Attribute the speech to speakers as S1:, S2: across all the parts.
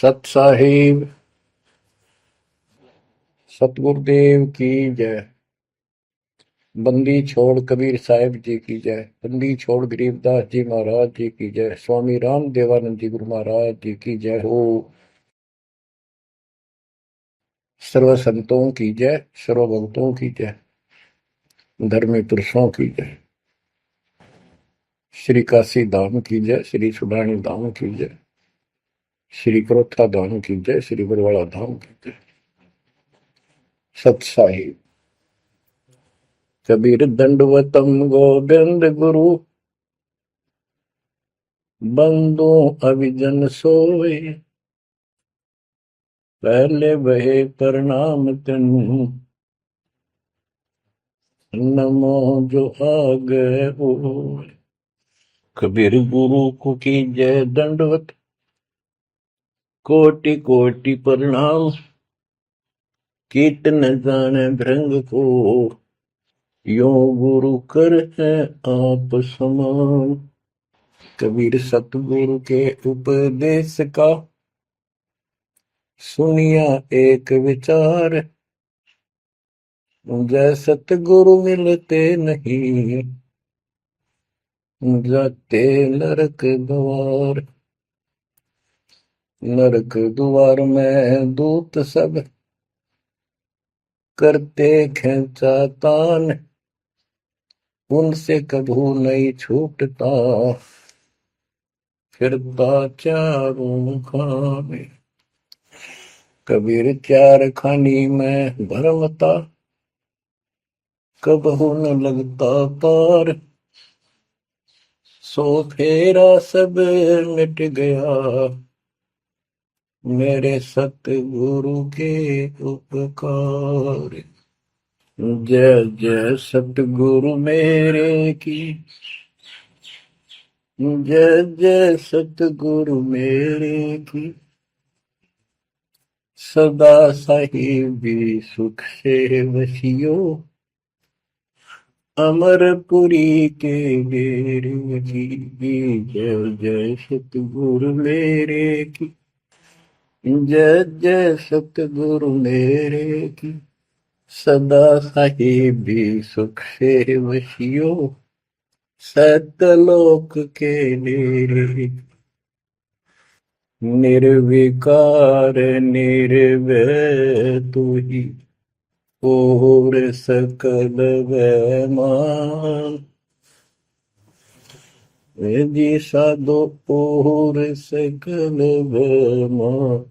S1: सत साहिब सतगुरुदेव की जय। बंदी छोड़ कबीर साहिब जी की जय। बंदी छोड़ गरीबदास जी महाराज जी की जय। स्वामी राम देवानंद जी गुरु महाराज जी की जय हो। सर्व संतों की जय, सर्व भक्तों की जय, धर्मी पुरुषों की जय। श्री काशी धाम की जय, श्री सुडानी धाम की जय, श्री क्रोथा धाम की जय, श्री बरवाड़ा धाम की जय। सत साहिब कबीर दंडवतम गोविंद गुरु, बंदो अभिजन सोए, पहले बहे प्रणाम तिन, नमो जो आगे होए। कबीर गुरु को की जय दंडवत, कोटि कोटि प्रणाम, कीर्तन जाने भृंग को, यो गुरु कर है आप समान। कबीर सतगुरु के उपदेश का, सुनिया एक विचार, जय सतगुरु मिलते नहीं, जाते नरक द्वार। नरक द्वार में दूत सब, करते खेचा तान, उनसे कभू नहीं छूटता, फिरता चारों खाने। कबीर चार खानी में भरमता, कबहू न लगता पार, सो फेरा सब मिट गया, मेरे सतगुरु के उपकार। जय जय सतगुरु मेरे की, जय जय सतगुरु मेरे की, सदा साहिबी सुख से वसियो, अमरपुरी के मेरे की। जय जय सतगुरु मेरे की, जय जय सतगुरु मेरे की, सदा साहिबी सुख से वसियो, सतलोक के मेरे। निर्विकार निर्भय तू ही, और सकल वैमान, जी साधो और सकल वैमान,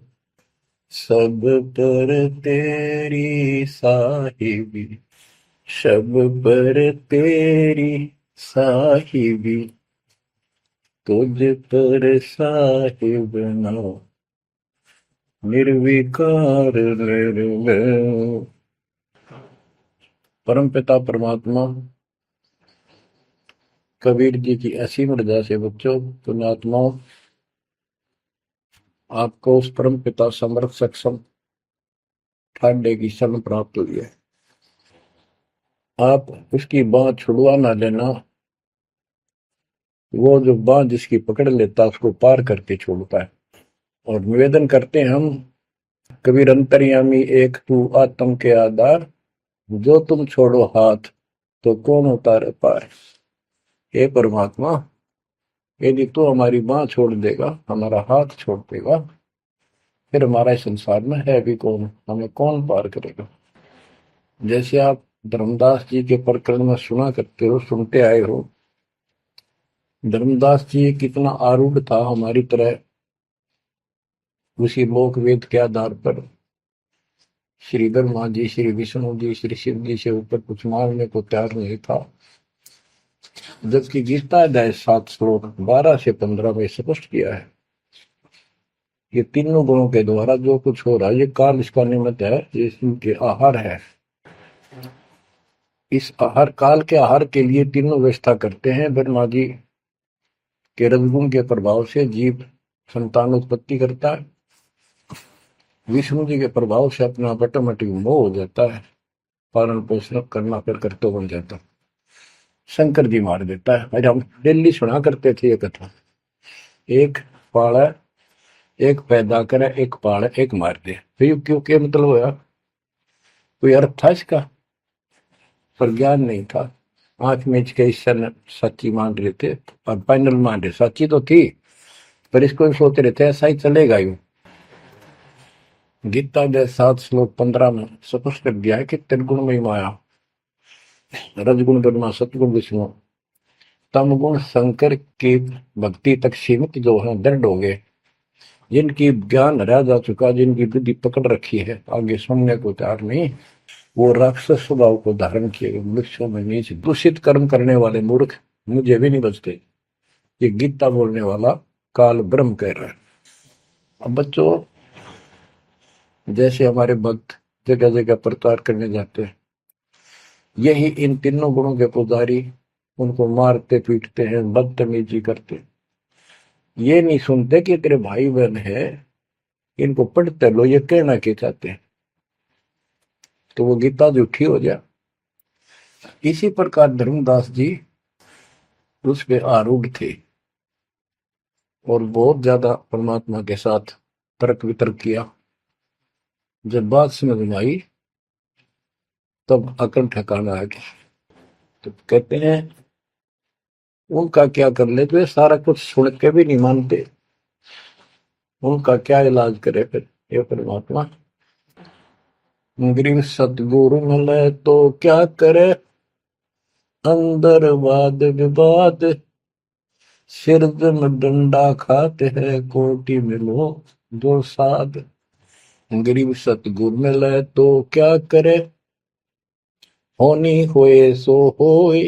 S1: सब पर तेरी साहिबी, सब पर तेरी साहिबी, तुझ पर साहिब ना, निर्विकार निर्भय। परम पिता परमात्मा कबीर जी की असीम रजा से बच्चों, पुण्यात्माओं, आपको उस परम पिता समर्थ सक्षम ठाडे की शरण प्राप्त हुई है। आप उसकी बांह छुड़वा ना लेना, वो जो बांह जिसकी पकड़ लेता उसको पार करके छोड़ता है। और निवेदन करते हैं हम, कबीर अंतर्यामी एक तू आत्म के आधार, जो तुम छोड़ो हाथ तो कौन उतारे पार। हे परमात्मा, यदि तू हमारी बांह छोड़ देगा, हमारा हाथ छोड़ देगा, फिर हमारा इस संसार में है भी कौन, हमें कौन पार करेगा। जैसे आप धर्मदास जी के प्रकरण में सुना करते हो, सुनते आए हो, धर्मदास जी कितना आरूढ़ था हमारी तरह, उसी लोक वेद के आधार पर श्री ब्रह्मा जी, श्री विष्णु जी, श्री शिव जी से ऊपर कुछ मांगने को तैयार नहीं था। जबकि गीता अध्याय 7 श्लोक 12 से 15 में स्पष्ट किया है, ये तीनों गुणों के द्वारा जो कुछ हो रहा है, ये काल इसका निमित्त है, ये इनके आहार है। इस आहार, काल के आहार के लिए तीनों व्यवस्था करते हैं। ब्रह्मा जी के रजगुण के प्रभाव से जीव संतान उत्पत्ति करता है, विष्णु जी के प्रभाव से अपना ऑटोमेटिक मोह हो जाता है, पालन पोषण करना फिर कर्तव्य बन जाता है, शंकर जी मार देता है। आज हम डेली सुना करते थे ये कथा। एक पाड़ा एक पैदा करे, एक पाले, एक मार दे। फिर क्यों क्या मतलब होया? कोई अर्थ था इसका? पर ज्ञान नहीं था। आंख मीच के ईश्वर सच्ची मान रहे थे और फाइनल मान रहे, सच्ची तो थी पर इसको भी सोच रहे थे ऐसा ही चलेगा यूं। गीता के 7 श्लोक 15 में स्पष्ट कर दिया है कि त्रिगुण में माया, रजगुण ब्रह्मा, सतगुण विष्णु, तम गुण शंकर की भक्ति तक सीमित जो है दृढ़ हो गए, जिनकी ज्ञान हरा जा चुका, जिनकी बुद्धि पकड़ रखी है, आगे सुनने को तैयार नहीं, वो राक्षस स्वभाव को धारण किए गए मनुष्यों में नीच दूषित कर्म करने वाले मूर्ख मुझे भी नहीं बचते। ये गीता बोलने वाला काल ब्रह्म कह रहा है। अब बच्चों, जैसे हमारे भक्त जगह जगह प्रचार करने जाते हैं, यही इन तीनों गुणों के पुजारी उनको मारते पीटते हैं, बदतमीजी करते, ये नहीं सुनते कि तेरे भाई बहन है, इनको पढ़ते लो, ये कहना क्या चाहते हैं, तो वो गीता झूठी हो जाए। इसी प्रकार धर्मदास जी उस पे आरूढ़ थे और बहुत ज्यादा परमात्मा के साथ तर्क वितर्क किया। जब बात समझ में आई तब अकल ठिकाना आ गया। तो कहते हैं उनका क्या कर ले, तो ये सारा कुछ सुन के भी नहीं मानते, उनका क्या इलाज करे फिर ये परमात्मा? गरीब सतगुरु मिले तो क्या करे, अंदर वाद विवाद, सिर में डंडा खाते हैं, कोटि में लो दो साध। गरीब सतगुरु मिले तो क्या करे, होनी होए सो होए,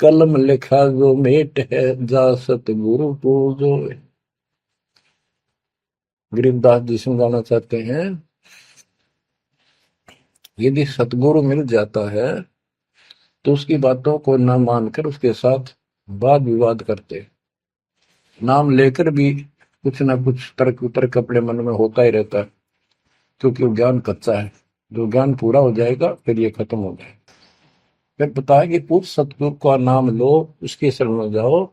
S1: कलम लिखा जो मेट है, जा सतगुरु पूजो। गरीबदास जी समझाना चाहते हैं, यदि सतगुरु मिल जाता है तो उसकी बातों को न मानकर उसके साथ वाद विवाद करते, नाम लेकर भी कुछ ना कुछ तर्क वितर्क अपने मन में होता ही रहता है, क्योंकि वो ज्ञान कच्चा है। जो ज्ञान पूरा हो जाएगा फिर ये खत्म हो जाएगा। फिर बताया कि उस सतगुरु का नाम लो, उसके शरण में जाओ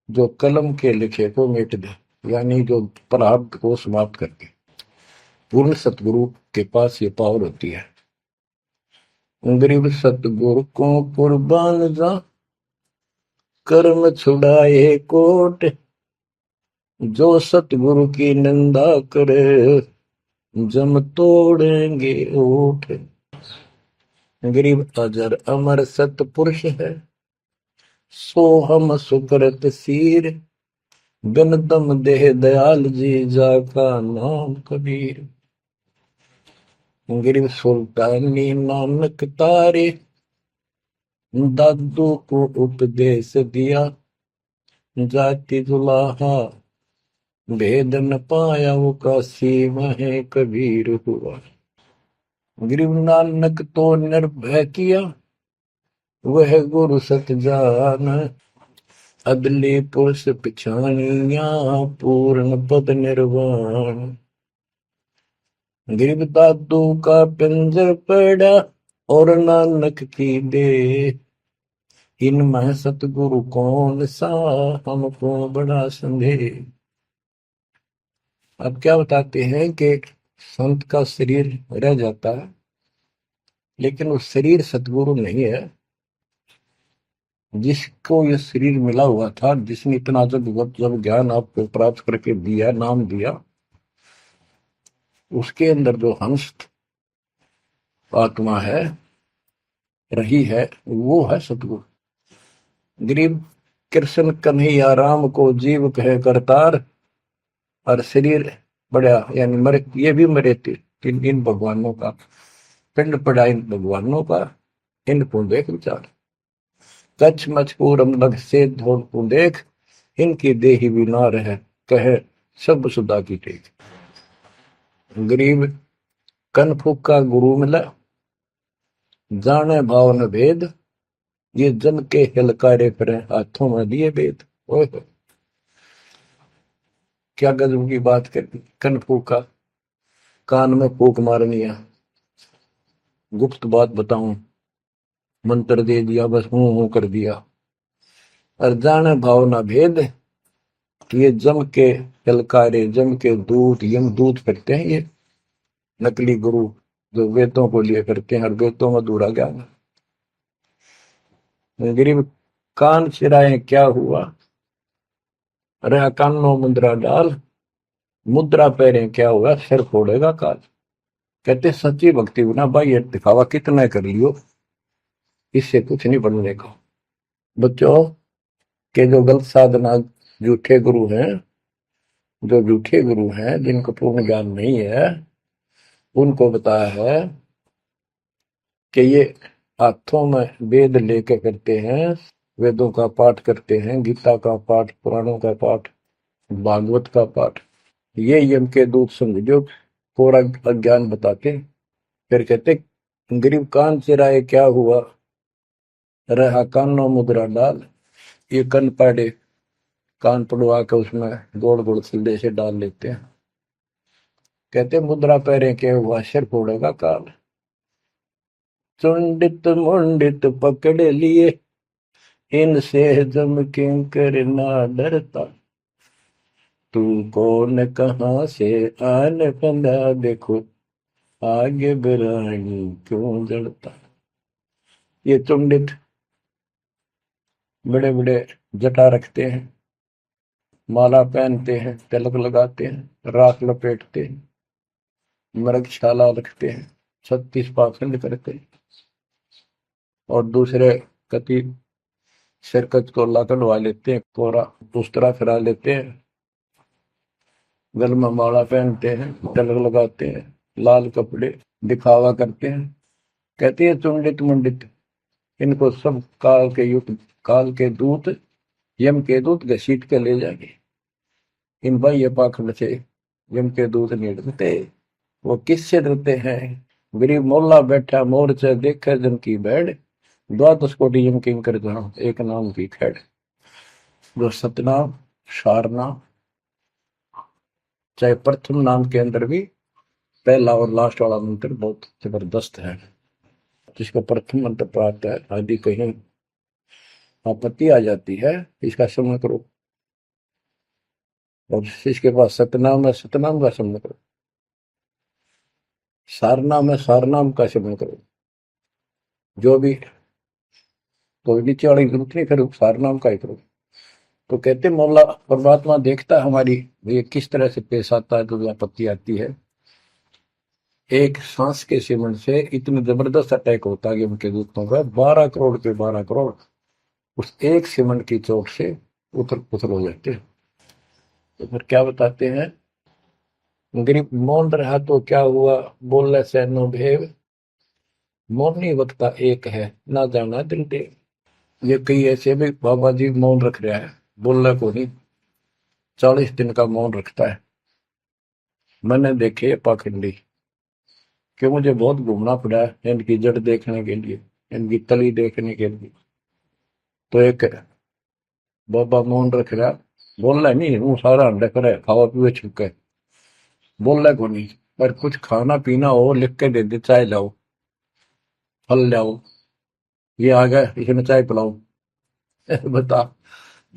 S1: जो कलम के लिखे को मिट दे, यानी जो प्रारब्ध को समाप्त करके। पूर्ण सतगुरु के पास ये पावर होती है। गरीब सतगुरु को कुर्बान जा, कर्म छुड़ाए कोट, जो सतगुरु की निंदा करे, जम तोड़ेंगे ओठ। गरीब अजर अमर सतपुरुष है, सो हम सुकृत सीर, बिन दम देह दयाल जी, जाका नाम कबीर। गरीब सुल्तानी नानक तारे, दादू को उपदेश दिया, जाति जुलाहा भेद न पाया, वो काशी में कबीर हुआ। गरीब नानक तो निर्भय किया, वह गुरु सत जान, अदली पुरुष पिछानिया, पूर्ण पद निर्वाण। गरीब दादू का पिंजर पड़ा, और नानक की दे, इनमें सतगुरु कौन सा, हमको बड़ा संदेह। अब क्या बताते हैं कि संत का शरीर रह जाता है, लेकिन वो शरीर सतगुरु नहीं है। जिसको ये शरीर मिला हुआ था, जिसने इतना जब ज्ञान आपको प्राप्त करके दिया, नाम दिया, उसके अंदर जो हंस आत्मा है, रही है, वो है सतगुरु। गरीब कृष्ण कन्हैया राम को जीव कहे करतार, और शरीर बड़ा, यानी मरे, ये भी मरे थे इन भगवानों का पिंड पड़ा, इन भगवानों का, इनको देख विचार, कच्छ मचपूरम लग से धोल को देख, इनकी देही भी ना रहे, कहे सब सुधा की टेक। गरीब कनफुक का गुरु मिला, जाने भाव न भेद, ये जन के हिलकारे फिरे, हाथों में दिए वेद। ओए क्या गजब की बात कर, कनफुक का कान में फूक मारनी है, गुप्त बात बताऊं, मंत्र दे दिया, बस हूं कर दिया। और जाने भाव न भेद, ये जम के ललकारे, जम के दूत, यम दूत करते हैं ये नकली गुरु जो वेदों को लिए करते हैं और वेदों में अधूरा ज्ञान। गरीब कान चिराए क्या हुआ, रहा कानों मुद्रा डाल, मुद्रा पैरे क्या हुआ, सिर फोड़ेगा काल। कहते सच्ची भक्ति बिना भाई ये दिखावा कितना कर लियो, इससे कुछ नहीं बनने का। बच्चों के जो गलत साधना, झूठे गुरु हैं, जो झूठे गुरु हैं जिनको पूर्ण ज्ञान नहीं है, उनको बताया है कि ये हाथों में वेद लेके करते हैं, वेदों का पाठ करते हैं, गीता का पाठ, पुराणों का पाठ, भागवत का पाठ। ये यम के दूत समझो पूरा अज्ञान बताते। फिर कहते गरीब कान चिराए क्या हुआ, रहा कानों मुद्रा डाल। ये कन पाड़े, कान पड़वा के उसमें गोड़ गोड़ सिल्ले से डाल लेते हैं। कहते मुद्रा पैरे के हुआ, सिर फोड़ेगा काल। चुंडित मुंडित पकड़ लिए, इनसे जम किंकर ना डरता। तू कौन कहाँ से आन बंदा, देखो आगे बिरानी क्यों जड़ता। ये चुंडित बड़े बड़े जटा रखते हैं, माला पहनते हैं, तिलक लगाते हैं, राख लपेटते हैं, मृगशाला रखते हैं, 36 पाखंड करते हैं, और दूसरे कति सिरकत को ला कढ़वा लेते हैं, कोरा दूसरा फिरा लेते हैं, गल में माला पहनते हैं, तिलक लगाते हैं, लाल कपड़े दिखावा करते हैं। कहते हैं चुंडित मुंडित, इनको सब काल के युग, काल के दूत, यम के दूत घसीट के ले जाएंगे। इन भाई ये पाखंड से यम के दूत नहीं डरते। वो किससे डरते हैं, गरीब मोल्ला बैठा मोर्चा देखे जन की बैठ, द्वादश कोटि यम किंकर जहां एक नाम की खैड़। जो सतनाम, सारनाम, चाहे प्रथम नाम के अंदर भी पहला और लास्ट वाला मंत्र बहुत जबरदस्त है। जिसको प्रथम मंत्र प्राप्त है, आदि कहीं आपत्ति आ जाती है, इसका श्रवण करो। और इसके पास सतनाम है, सतनाम का श्रवण करो। सारनाम है, सारनाम का श्रवण करो। जो भी कोई नीचे वाली जरूरत नहीं, फिर सारनाम का ही करो। तो कहते मौला परमात्मा देखता है हमारी ये किस तरह से पेश आता है, जो आपत्ति आती है। एक सांस के सेवन से इतने जबरदस्त अटैक होता है कि उनके दूतों का 12 करोड़ के 12 करोड़ उस एक सेवन की चोट से उथल पुथल हो जाते हैं। तो फिर क्या बताते हैं, गरीब मौन रहा तो क्या हुआ, बोले सैनो भेव, मौनी वक्ता एक है, ना जाना दिल देव। ये कई ऐसे भी बाबा जी मौन रख रहा है, बोलने को नहीं, 40 दिन का मौन रखता है। मैंने देखे पाखंडी कि मुझे बहुत घूमना पड़ा है इनकी जड़ देखने के लिए, इनकी तली देखने के लिए। तो एक बाबा मौन रख रहा, बोलना नहीं, वो सारा अंडा करे खावा पीवे छुके, बोलना को नहीं। पर कुछ खाना पीना हो लिख के दे दे, चाय लाओ, फल लाओ, ये आ गया इसमें चाय पिलाओ। बता।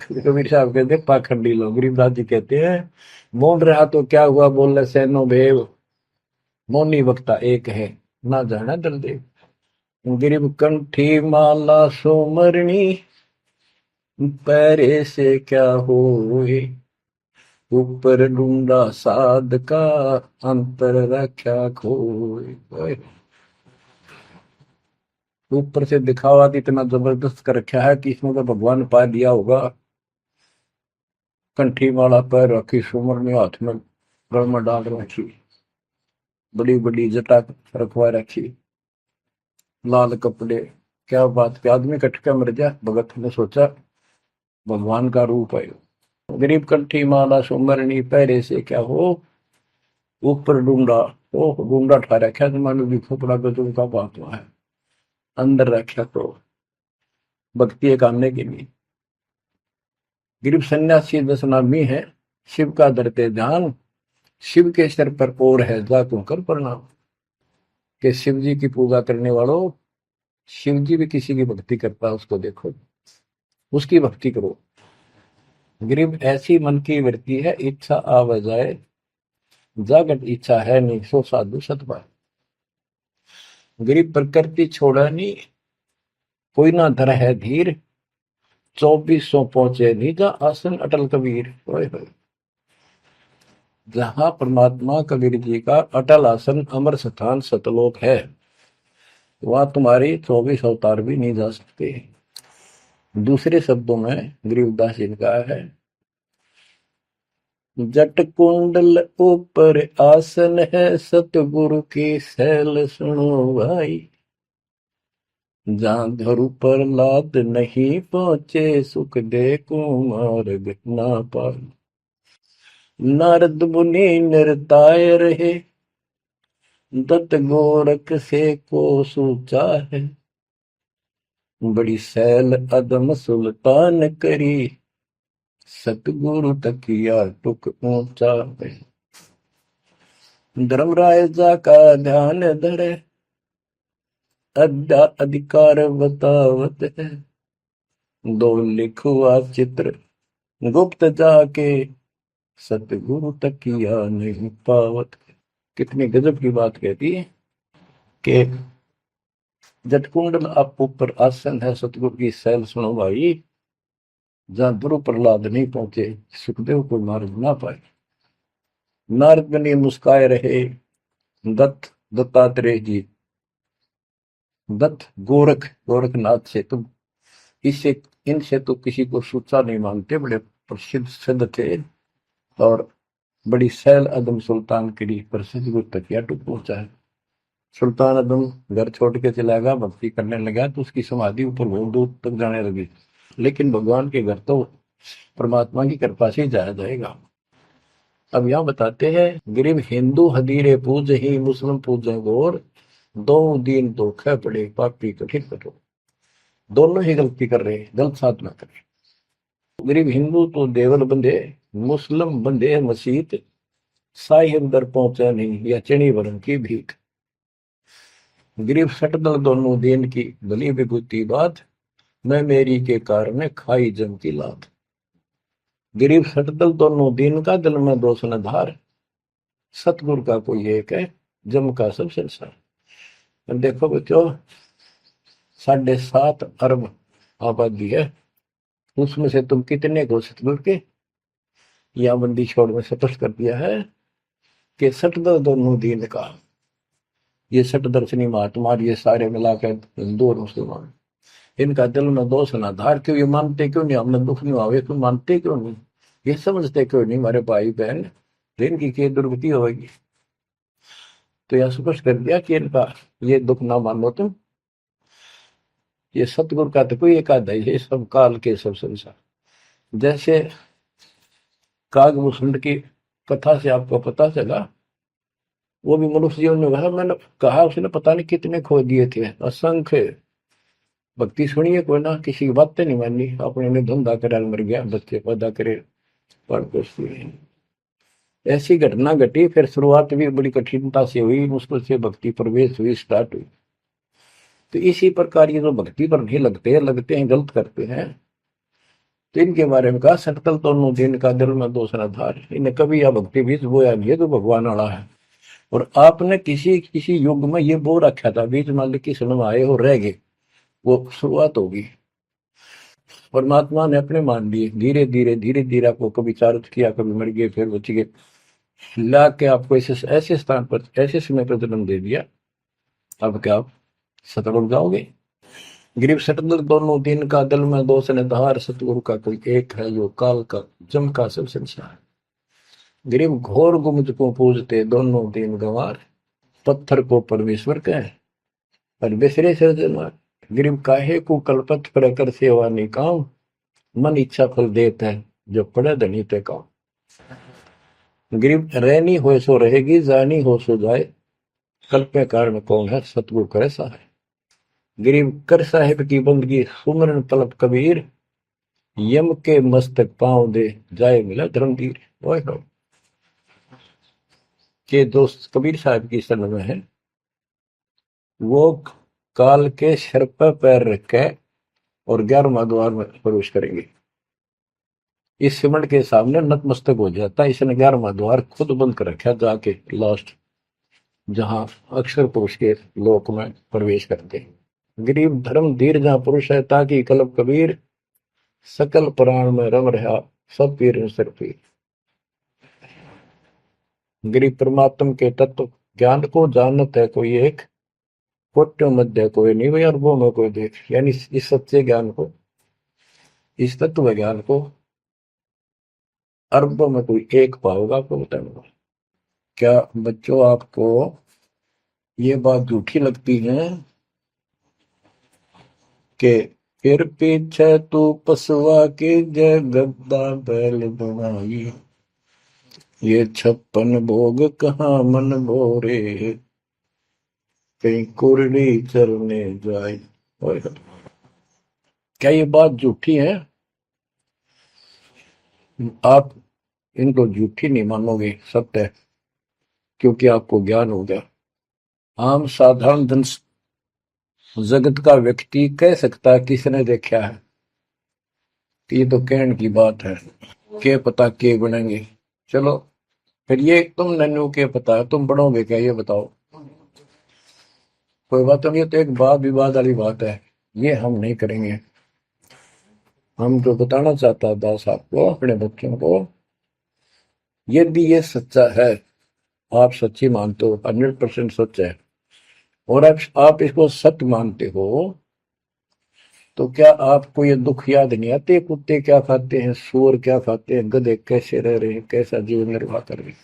S1: कबीर साहब कहते पाखंडी लोग, गरीबदास जी कहते हैं मौन रहा तो क्या हुआ, बोल सैनो भेव, मौनी वक्ता एक है, ना जाना दल देव। गरीब कंठी माला सोमरणी, पैरे से क्या होए, ऊपर ढूंढा साध का, अंतर रक्षा खोए। ऊपर से दिखावा इतना जबरदस्त कर रखा है कि इसमें तो भगवान पा दिया होगा। कंठी माला पैर रखी, सुमरनी हाथ में गल में डाल रखी, बड़ी बड़ी जटा रखवा रखी, लाल कपड़े। क्या बात के आदमी कटका मर जा, भगत ने सोचा भगवान का रूप है। गरीब कंठी माला सुमरनी, पैरे से क्या हो, ऊपर डूंडा, ओ डूंडा ठा रखा, तुम्हारे भी खोपड़ा गजब का बात हुआ है, अंदर रखा तो भक्ति करने के लिए। गरीब सन्यासी दशनामी है, शिव का धरते ध्यान, शिव के सिर पर और है जातों कर प्रणाम। कि शिव जी की पूजा करने वालों, शिव जी भी किसी की भक्ति करता है, उसको देखो, उसकी भक्ति करो। गरीब ऐसी मन की वृत्ति है, इच्छा आव जाए, जागट इच्छा है नहीं, सो साधु सतपाए। गरीब प्रकृति छोड़ा नहीं, कोई ना धर है धीर, 2400 पहुंचे निजा आसन अटल कबीर। ओए होए। जहां परमात्मा कबीर जी का अटल आसन अमर स्थान सतलोक है, वहां तुम्हारी 24 अवतार भी नहीं जा सकते। दूसरे शब्दों में गरीबदास जी ने कहा है, जट कुंडल ऊपर आसन है, सतगुरु की सैल सुनो भाई। जहां धरु पर लाद नहीं पहुंचे, सुख दे कुमार्ग ना पाए। नारद मुनि निरताय रहे, दत्त गोरख से को सूचा है। बड़ी सैल अदम सुल्तान करी, सतगुरु तकिया टुक ऊंचा है। धर्मराय जा का ध्यान धरे, अद्या अधिकार बतावत है। दो लिखुआ चित्र गुप्त जाके, सतगुरु तकिया नहीं पावत। कितनी गजब की बात कहती है कि जटकुंडल आप ऊपर आसन है, सतगुरु की सैल सुनो भाई। जहां ध्रुव प्रहलाद नहीं पहुंचे, सुखदेव को मार्ग ना पाए। नारद मुनि मुस्काए रहे, दत्तात्रेय जी, दत्त गोरख गोरखनाथ से तुम इससे इनसे तो किसी को सूचा नहीं मानते, बड़े प्रसिद्ध सिद्ध थे। और बड़ी सैल अदम सुल्तान की प्रसिद्ध गुरु तकिया टूट पहुंचा है। सुल्तान अदम घर छोड़ के चला गया, भक्ति करने लगा, तो उसकी समाधि ऊपर बहुत दूर तक जाने लगी। लेकिन भगवान के घर तो परमात्मा की कृपा से ही जाया जाएगा। अब यहां बताते हैं, गरीब हिंदू हदीरे पूज ही, मुस्लिम पूजे गोर, दो दीन धोखे पड़े, पापी कठिन कठोर। दोनों ही गलती कर रहे हैं, गलत साधना कर रहे हैं। गरीब हिंदू तो देवल बंधे, मुस्लिम बंधे मसीत, साई अंदर पहुंचा नहीं, या चणी वरण की भीख। गरीब सटदल दोनों दीन की, भली विभूति बात, मैं मेरी के कारण खाई जम की लात। गरीब सटदल दोनों दीन का, दिल में दोष न धार, सतगुरु का कोई एक है, जम का सब संसार। देखो बच्चों, 7.5 अरब आबादी है, उसमें से तुम कितने को सतगुरु के, या बंदी छोड़ में स्पष्ट कर दिया है कि सटदल दोनों दीन का। ये सट दर्शनी महात्मा, ये सारे मिलाकर हिंदू और मुसलमान, इनका दिल में दोष ना धार। क्यों? ये मानते क्यों नहीं हमने दुख नहीं आवे? क्यों मानते क्यों नहीं? ये समझते क्यों नहीं हमारे भाई बहन, इनकी क्या दुर्गति होगी? तो यह स्पष्ट कर दिया कि इनका ये दुख ना मानो तुम। ये सतगुरु का तो कोई एक आधा ही है, सब काल के सब संसार। जैसे कागभूषण की कथा से आपको पता चला, वो भी मनुष्य जीवन में कहा, मैंने कहा उसने पता नहीं कितने खो दिए थे, असंख्य। भक्ति सुनिए कोई ना, किसी की बातें नहीं मानी, अपने ने धंधा करे मर गया, बच्चे पैदा करे पर कुछ नहीं। ऐसी घटना घटी, फिर शुरुआत भी बड़ी कठिनता से हुई, मुश्किल से भक्ति प्रवेश हुई, स्टार्ट हुई। तो इसी प्रकार ये जो भक्ति पर नहीं लगते हैं गलत करते हैं, तो इनके बारे में कहा, सटकल तो दिन का दिल में दोष न धार। इन्हें कभी यह भक्ति बीज बोया नहीं है, तो भगवान वाला है। और आपने किसी किसी युग में ये बो रखा था, बीज मान ली किसी में आए हो रह गए, वो शुरुआत होगी। परमात्मा ने अपने मान लिए, धीरे धीरे आपको कभी चारित किया, कभी मर गए, फिर बच गए, ला के आपको ऐसे स्थान पर, ऐसे समय पर जन्म दे दिया। अब क्या आप सतगुरु जाओगे? गिरीब सतगुरु दोनों दिन का, दिल में दोष ने धार, सतगुरु का कोई एक है, यो काल का जम का सब संसार। गिरीब घोर गुमज को पूजते, दोनों दिन गंवार, पत्थर को परमेश्वर कहे पर बिसरे सृजनहार। गिरीब काहे को कल्पत पर कर सेवा निकाम, मन इच्छा फल देता है, जो पड़े धनी पे काम। गरीब रहनी हो सो रहेगी, जानी हो सो जाए, कल्पे कारण कौन है, सतगुरु करे सहाय। गरीब कर साहिब की बंदगी, सुमरन तलब कबीर, यम के मस्तक पांव दे, जाए मिला धर्मवीर। ओए हो, के दोस्त कबीर साहब की शरण में है, वो काल के सिर पर पैर रख के और 11वां द्वार में प्रवेश करेंगे। इस सिमट के सामने नतमस्तक हो जाता है। इसने 11वां द्वार खुद बंद कर रखा जाके लास्ट, जहां अक्षर पुरुष के लोक में प्रवेश करते। गरीब धर्म धीर जहां पुरुष है, ताकि कलब कबीर सकल प्राण में रम रहा सब पीर सिर पीर। गरीब परमात्म के तत्व ज्ञान को जानत है कोई एक, कोट्यों मध्य कोई नहीं भाई, अरबों में कोई देख। यानी इस सच्चे ज्ञान को, इस तत्व ज्ञान को अरबों में कोई एक पाओगा, आपको बताऊंगा। क्या बच्चों आपको ये बात झूठी लगती है कि फिर पीछे तू पसवा के जय गद्दा बैल बनाई, ये 56 भोग कहाँ मन भोरे, कहीं कुरड़ी चरने जाए। क्या ये बात झूठी है? आप इनको झूठी नहीं मानोगे, सत्य है, क्योंकि आपको ज्ञान हो गया। आम साधारण जन जगत का व्यक्ति कह सकता है किसने देखा है, ये तो कहने की बात है, के पता के बनेंगे। चलो फिर ये तुम नन्नू के पता है, तुम बढ़ोगे क्या, ये बताओ। कोई बात नहीं, ये तो एक वाद विवाद वाली बात है, ये हम नहीं करेंगे। हम जो बताना चाहता दास आपको, अपने बच्चों को, यदि ये सच्चा है, आप सच्ची मानते हो, 100% सच है, और आप इसको सत्य मानते हो, तो क्या आपको ये दुख याद नहीं आते? कुत्ते क्या खाते हैं, सूअर क्या खाते हैं, गधे कैसे रह रहे हैं, कैसा जीवन निर्वाह कर रहे हैं,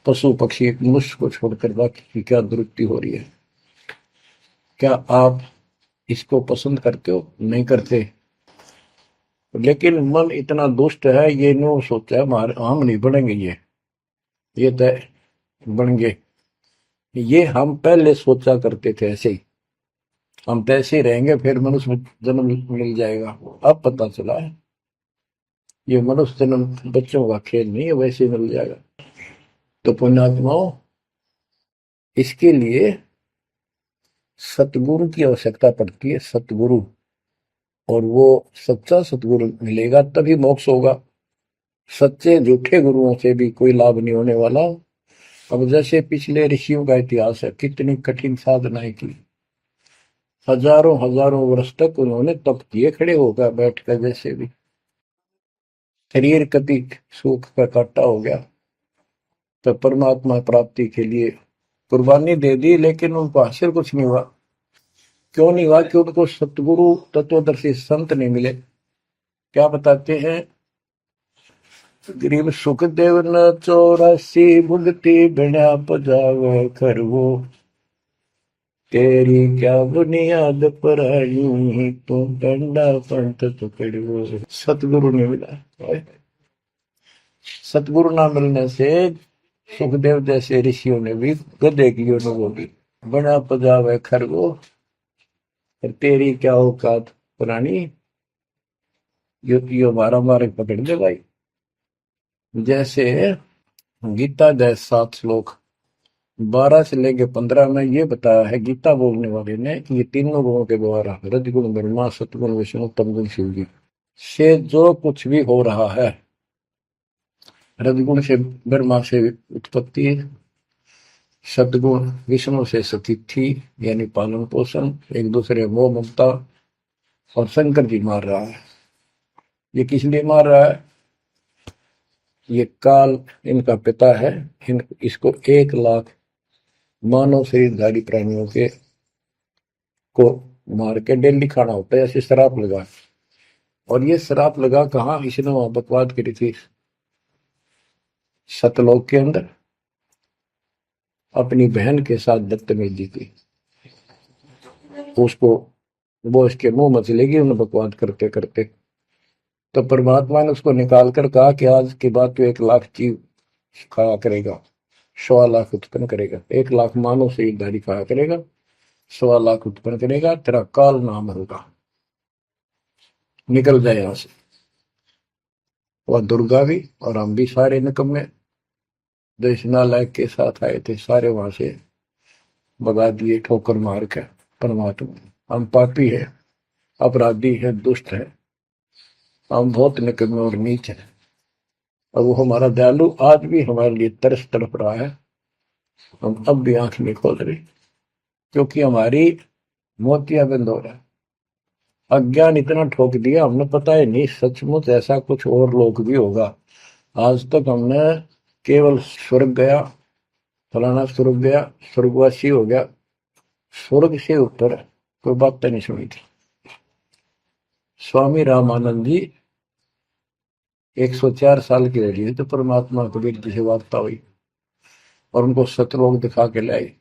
S1: पशु पक्षी मनुष्य को छोड़कर बाकी की क्या दुरुक्ति हो रही है। क्या आप इसको पसंद करते हो? नहीं करते। लेकिन मन इतना दुष्ट है, ये नो सोचा है हमारे हम नहीं बनेंगे, ये तय बन गए। ये हम पहले सोचा करते थे ऐसे ही, हम तो ऐसे ही रहेंगे, फिर मनुष्य जन्म मिल जाएगा। अब पता चला है ये मनुष्य जन्म बच्चों का खेल नहीं है, वैसे ही मिल जाएगा। तो पुण्यात्माओं, इसके लिए सतगुरु की आवश्यकता पड़ती है, सतगुरु। और वो सच्चा सतगुरु मिलेगा तभी मोक्ष होगा। सच्चे झूठे गुरुओं से भी कोई लाभ नहीं होने वाला। अब जैसे पिछले ऋषियों का इतिहास है, कितनी कठिन साधनाएं की, हजारों हजारों वर्ष तक उन्होंने तप किए, खड़े होकर बैठकर, जैसे भी शरीर कति सुख का काटा हो गया, तो परमात्मा प्राप्ति के लिए कुर्बानी दे दी, लेकिन उनको हासिल कुछ नहीं हुआ। क्यों नहीं हुआ? कि उनको सतगुरु तत्वदर्शी संत नहीं मिले। क्या बताते हैं? गरीब सुखदेव न 84 भुगती बिना पजावे खरवो, तेरी क्या बुनियाद पर आई, तू डंडा पंथ पकड़ो। सतगुरु नहीं मिला। सतगुरु ना मिलने से सुखदेव जैसे ऋषियों ने भी गधे की अनुभव की, बना पजावे खरगो, तेरी क्या औकात पुरानी, यो मारा मारे पकड़ दे भाई। जैसे गीता जय 7 श्लोक 12 से लेके 15 में ये बताया है गीता बोलने वाले ने कि ये तीनों गुणों के द्वारा, रजगुण ब्रह्मा, सतगुण विष्णु, तमगुण शिव जी से जो कुछ भी हो रहा है, रजगुण से ब्रह्मा से उत्पत्ति, सतगुण विष्णु से स्थिति यानी पालन पोषण, एक दूसरे मोह ममता, और शंकर जी मार रहा है। ये किस लिए मार रहा है? ये काल इनका पिता है, इसको 1 लाख मानव शरीरधारी प्राणियों के को मार के डेली खाना होता है, ऐसे शराब लगा। और ये शराब लगा कहाँ? इसने वहां बकवाद करी थी सतलोक के अंदर, अपनी बहन के साथ बदतमीजी की, उसको वो इसके मुंह में चलेगी उन्हें बकवाद करते करते। तो परमात्मा ने उसको निकाल कर कहा कि आज के बाद तो 1 लाख जीव खाया करेगा, 1.25 लाख उत्पन्न करेगा, 1 लाख मानव शरीरधारी खाया करेगा, 1.25 लाख उत्पन्न करेगा, तेरा काल नाम होगा, निकल जाए यहां से। वह दुर्गा भी और हम भी सारे निकम्मे जो इस नालायक के साथ आए थे, सारे वहां से भगा दिए ठोकर मार के। परमात्मा हम पापी है, अपराधी है, दुष्ट है, हम बहुत निकम्मे और नीच हैं, और वो हमारा दयालु आज भी हमारे लिए तरस तड़प रहा है। हम अब भी आंख नहीं खोल रहे, क्योंकि हमारी मोतियां बंद हो रहा है। अज्ञान इतना ठोक दिया, हमने पता ही नहीं सचमुच ऐसा कुछ और लोक भी होगा। आज तक हमने केवल स्वर्ग गया, फलाना स्वर्ग गया, स्वर्गवासी हो गया, स्वर्ग से ऊपर कोई बात नहीं सुनी थी। स्वामी रामानंद जी 104 साल की रही तो परमात्मा कबीर जी से वार्ता हुई और उनको सतलोक दिखा के लाई,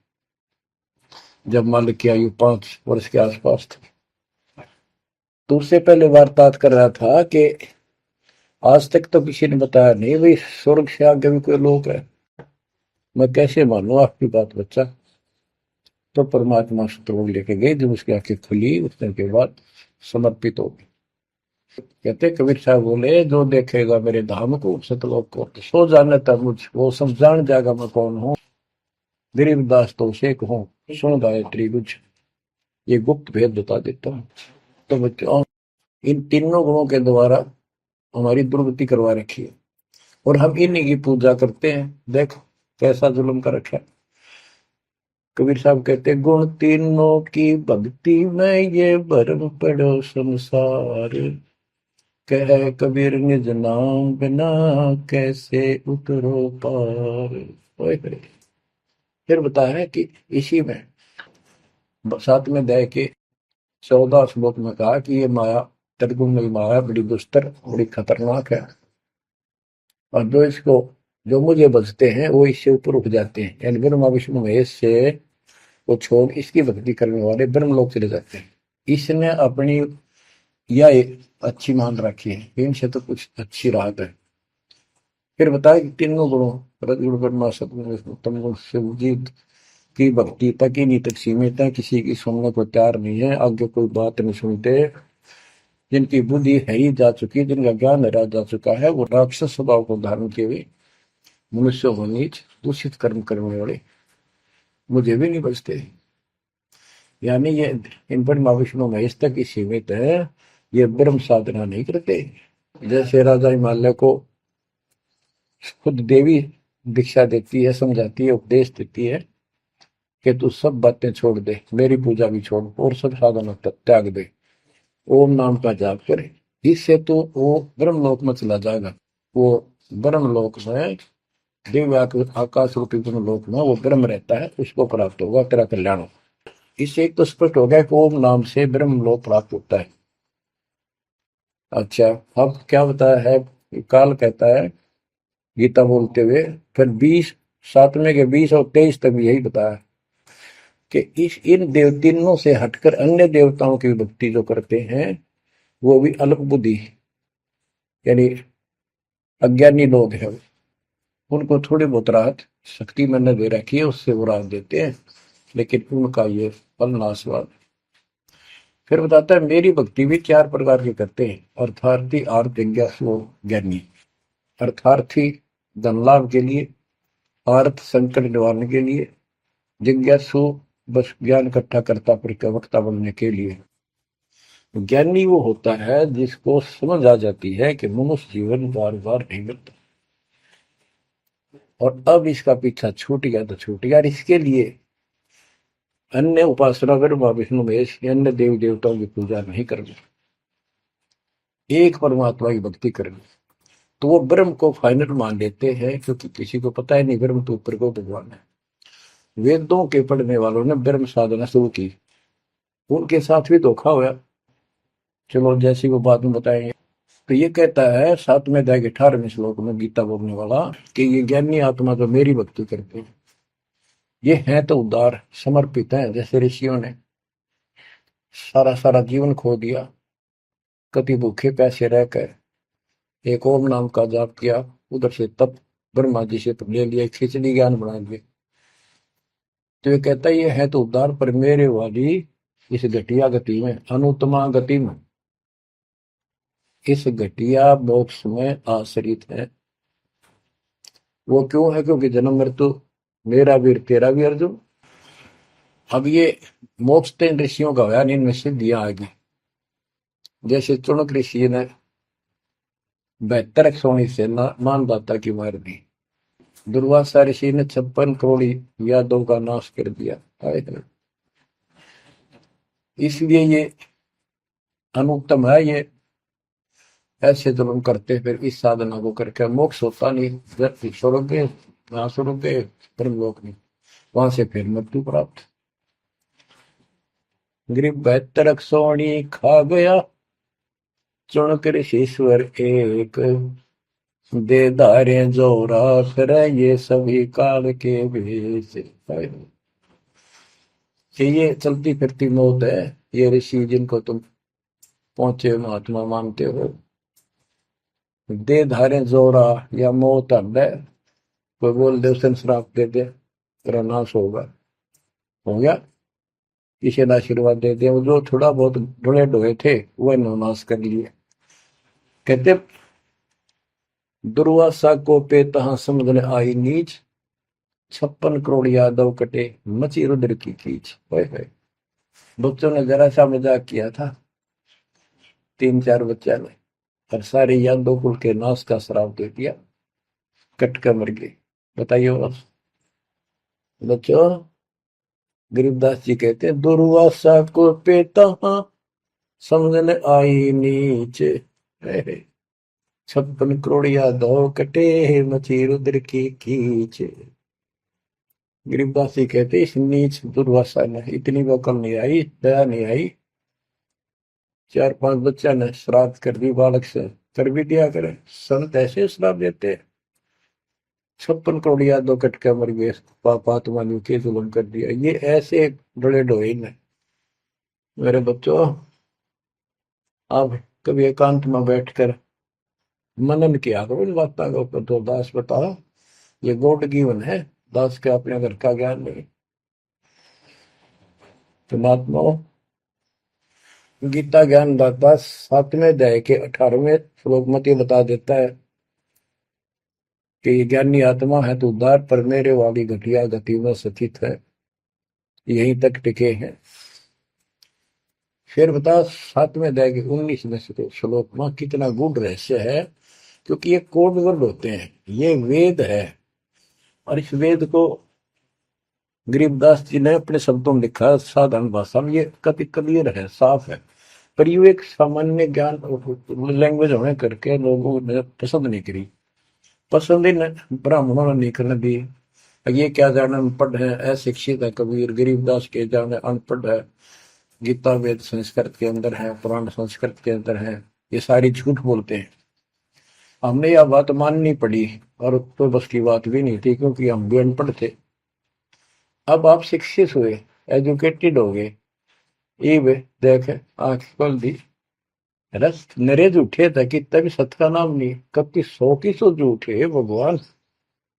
S1: जब मालिक की आयु 5 वर्ष के आसपास थी। तो उससे पहले वार्तालाप कर रहा था कि आज तक तो किसी ने बताया नहीं भाई स्वर्ग से आगे भी कोई लोक है, मैं कैसे मानू आपकी बात बच्चा। तो परमात्मा सतलोक लेके गए, जब उसकी आंखें खुली उतने के बाद समर्पित हो गई। कहते कबीर साहब बोले, जो देखेगा मेरे धाम को सतलोक को सो जाने तक मुझ वो सब जान जाएगा मैं कौन हूँ। गरीबदास तो उसे कहूँ सुन गायत्री कुछ, ये गुप्त भेद बता देता हूँ। तो बच्चों इन तीनों गुणों के द्वारा हमारी दुर्गति करवा रखी है, और हम इन्हीं की पूजा करते हैं। देख कैसा जुल्म कर रखा है। कबीर साहब कहते गुण तीनों की भक्ति में ये भरम पड़ो संसार, कह कबीर निज नाम बिना कैसे उतरो पार। ओए होए। फिर बताया है कि इसी में 7वें अध्याय के 14 श्लोक में कहा कि ये माया त्रिगुण माया बड़ी दुस्तर बड़ी खतरनाक है, और जो मुझे बचते हैं वो इससे ऊपर उठ जाते हैं, यानी ब्रह्मा विष्णु महेश से वो छोड़ इसकी भक्ति करने वाले ब्रह्मलोक चले जाते हैं। इसने अपनी यह अच्छी मान रखी है, इनसे तो कुछ अच्छी राहत है। फिर बताया कि तीनों गुणों रजगुण ब्रह्मा सतगुण विष्णु तम गुण शिव जी की भक्ति तक ही नहीं तक सीमित है, किसी की सुनने को तैयार नहीं है, आगे कोई बात नहीं सुनते। जिनकी बुद्धि है ही जा चुकी, जिनका ज्ञान हरा जा चुका है, वो राक्षस स्वभाव को धारण किए हुए मनुष्य को नीच दूषित कर्म करने वाले मुझे भी नहीं बचते। यानी ये इन पर माँ विष्णु महेश तक ही सीमित है, ये ब्रह्म साधना नहीं करते। जैसे राजा हिमालय को खुद देवी दीक्षा देती है, समझाती है, उपदेश देती है कि तू सब बातें छोड़ दे, मेरी पूजा भी छोड़ और सब साधना त्याग दे, ओम नाम का जाप करे, इससे तो वो ब्रह्मलोक में चला जाएगा। वो ब्रह्मलोक में दिव्य आकाश रूपी ब्रह्मलोक में वो ब्रह्म रहता है, उसको प्राप्त होगा, तेरा कल्याण होगा। इससे एक तो स्पष्ट हो गया कि ओम नाम से ब्रह्मलोक प्राप्त होता है। अच्छा, अब क्या बताया है, काल कहता है गीता बोलते हुए, फिर 7वें के 20 और 23 तक भी यही बताया कि इन तीनों से हटकर अन्य देवताओं की भक्ति जो करते हैं वो भी अल्प बुद्धि यानी अज्ञानी लोग हैं, उनको थोड़ी बहुत राहत शक्ति मैंने दे रखी है, उससे वो राहत देते हैं, लेकिन उनका ये फल नाशवान। फिर बताता है मेरी भक्ति भी 4 प्रकार की करते हैं, अर्थार्थी आर्थ जिज्ञासु ज्ञानी। अर्थार्थी धन लाभ के लिए, आर्थ संकट निवारण के लिए, जिज्ञासु बस ज्ञान इकट्ठा करता प्रवक्ता बनने के लिए। ज्ञानी वो होता है जिसको समझ आ जाती है कि मनुष्य जीवन बार बार नहीं मिलता, और अब इसका पीछा छूट गया तो छूट गया, इसके लिए अन्य उपासना ब्रह्मा विष्णु महेश अन्य देव देवताओं की पूजा नहीं करनी, एक परमात्मा की भक्ति करनी। तो वो ब्रह्म को फाइनल मान लेते हैं, क्योंकि किसी को पता ही नहीं ब्रह्म तो ऊपर को भगवान है। वेदों के पढ़ने वालों ने ब्रह्म साधना शुरू की, उनके साथ भी धोखा हुआ। चलो जैसी वो बात में बताएंगे। तो ये कहता है 7वें अध्याय के 18वें श्लोक में गीता बोलने वाला कि ये ज्ञानी आत्मा जो मेरी भक्ति करते हैं ये हैं तो उदार समर्पित है, जैसे ऋषियों ने सारा सारा जीवन खो दिया, कभी भूखे पैसे रहकर एक ओम नाम का जाप किया, उधर से तप ब्रह्मा जी से ले लिया, खिचड़ी ज्ञान बना दिए। तो ये कहता है ये है तो उदार, पर मेरे वाली इस घटिया गति में, अनुत्तमा गति में, इस घटिया मोक्ष में आश्रित है। वो क्यों है, क्योंकि जन्म मृत्यु मेरा वीर तेरा भी अर्जुन। अब ये मोक्ष तो इन ऋषियों का होया, इनमें सिद्धियां आ गई। जैसे चुनक ऋषि ने 72 सोनी से मानदाता की मार दी। दुर्वासा ऋषि ने 56 करोड़ यादव का नाश कर दिया। इसलिए ये अनुत्तम है। ये ऐसे जुल्म करते फिर इस साधना को करके मोक्ष होता नहीं। स्वर्ग गए, वहां स्वर्ग गए, ब्रह्मलोक में, वहां से फिर मृत्यु प्राप्त। गरीब 72 सोनी खा गया, चुन कर ईश्वर एक, दे धारे जोरा फिर ये सभी काल के भेष। ये चलती फिरती मौत है। ये ऋषि जिनको तुम पहुंचे महात्मा मानते हो, दे धारे जोरा या मौत है। कोई बोल दे उसे श्राप दे दे, तेरा नाश होगा, हो गया। किसी ने आशीर्वाद दे दिया, वो जो थोड़ा बहुत ढोए ढोए थे वह नाश कर लिए। कहते दुर्वासा को पे तहां समझने आई नीच, 56 करोड़ यादव कटे मची रुद्र की कीच। बच्चों ने जरा सा मजाक किया था, 3-4 बच्चा ने, और सारे यादव कुल के नाश का श्राप दे दिया, कट कर मर गए। बताइए बच्चों, गरीबदास जी कहते हैं दुर्वासा को पे तहां समझने आई नीच, 56 करोड़ यादव कटे मची रुद्र की कीच। गरीबदास जी कहते इस नीच दुर्वासा ने इतनी वकल नहीं आई, दया नहीं आई। 4-5 बच्चा ने श्राद्ध कर दी, बालक से कर भी दिया करे। संत ऐसे श्राप देते, 56 करोड़ यादव कट के मर गए, पापात्मा ने के जुल्म कर दिया। ये ऐसे बड़े ढोए ने। मेरे बच्चों, आप कभी एकांत में बैठकर मनन किया करो इन बातों के ऊपर। तो दास बताओ, ये गॉड गिवन है, दास के अपने घर का ज्ञान नहीं। तो महात्माओं, गीता ज्ञान दाता 7वें अध्याय के 18वें श्लोक में ये बता देता है कि ज्ञानी आत्मा है तो उद्धार पर मेरे वाली घटिया गति में स्थित है, यहीं तक टिके हैं। फिर बता 7वें अध्याय के 19वें श्लोक में कितना गूढ़ रहस्य है, क्योंकि ये कोड वर्ड होते हैं, ये वेद है। और इस वेद को गरीबदास जी ने अपने शब्दों में लिखा, साधारण भाषा में, ये कति क्लियर है, साफ है। पर ये एक सामान्य ज्ञान लैंग्वेज होने करके लोगों ने पसंद नहीं करी। पसंद ही ब्राह्मणों ने नहीं करने दी। ये क्या जाने अनपढ़ है, अशिक्षित है कबीर। गरीबदास के जाने अनपढ़ है, गीता वेद संस्कृत के अंदर है, पुराण संस्कृत के अंदर है, ये सारी झूठ बोलते हैं। हमने यह बात माननी पड़ी, और तो बस की बात भी नहीं थी, क्योंकि हम भी अनपढ़ थे। अब आप शिक्षित हुए, एजुकेटेड हो गए, ये देख आंख खोल दी, रस नरे झूठे था कि तभी सत का नाम नहीं, कब की 100 की 100 झूठे भगवान,